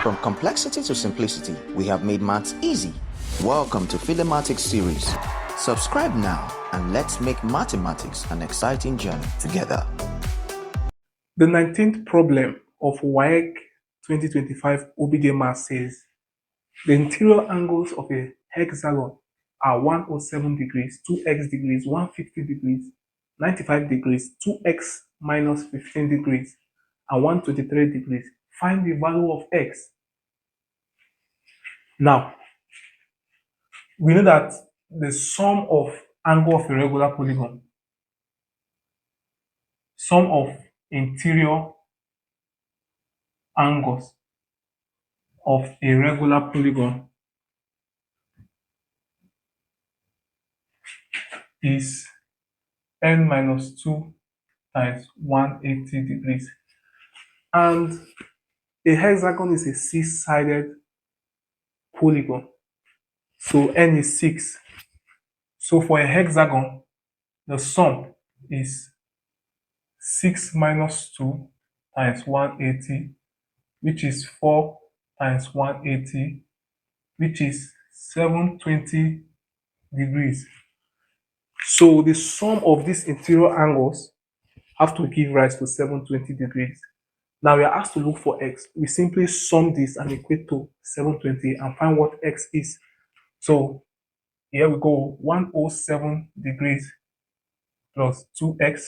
From complexity to simplicity, we have made maths easy. Welcome to Philemathics series. Subscribe now and let's make mathematics an exciting journey together. The 19th problem of WAEC 2025 OBJ Math says the interior angles of a hexagon are 107 degrees, 2x degrees, 150 degrees, 95 degrees, 2x minus 15 degrees, and 123 degrees. Find the value of x. Now, we know that the sum of angle of a regular polygon, sum of interior angles of a regular polygon is n minus 2 times 180 degrees. And a hexagon is a six-sided polygon. So n is 6. So for a hexagon, the sum is 6 minus 2 times 180, which is 4 times 180, which is 720 degrees. So the sum of these interior angles have to give rise to 720 degrees. Now we are asked to look for x. We simply sum this and equate to 720 and find what x is. So here we go, 107 degrees plus 2x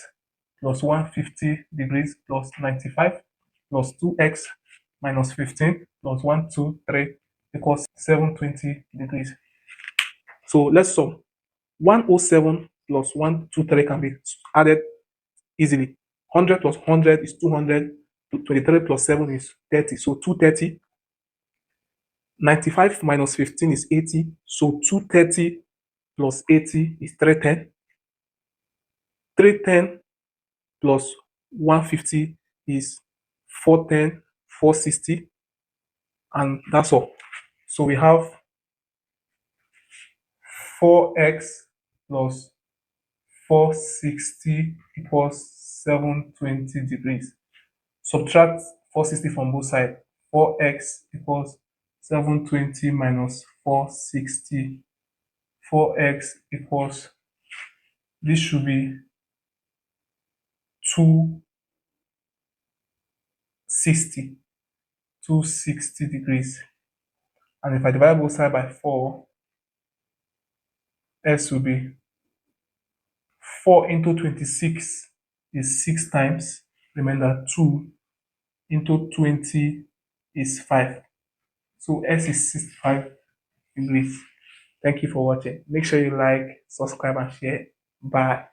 plus 150 degrees plus 95 plus 2x minus 15 plus 123 equals 720 degrees. So let's sum. 107 plus 123 can be added easily. 100 plus 100 is 200. 23 plus 7 is 30. So 230. 95 minus 15 is 80. So 230 plus 80 is 310. 310 plus 150 is 410, 460. And that's all. So we have 4x plus 460 equals 720 degrees. Subtract 460 from both sides. 4x equals 720 minus 460. 4x equals, this should be 260. 260 degrees. And if I divide both sides by 4, s will be 4 into 26 is 6 times. Remember, 2 into 20 is 5. So s is 65 degrees. Thank you for watching. Make sure you like, subscribe, and share. Bye.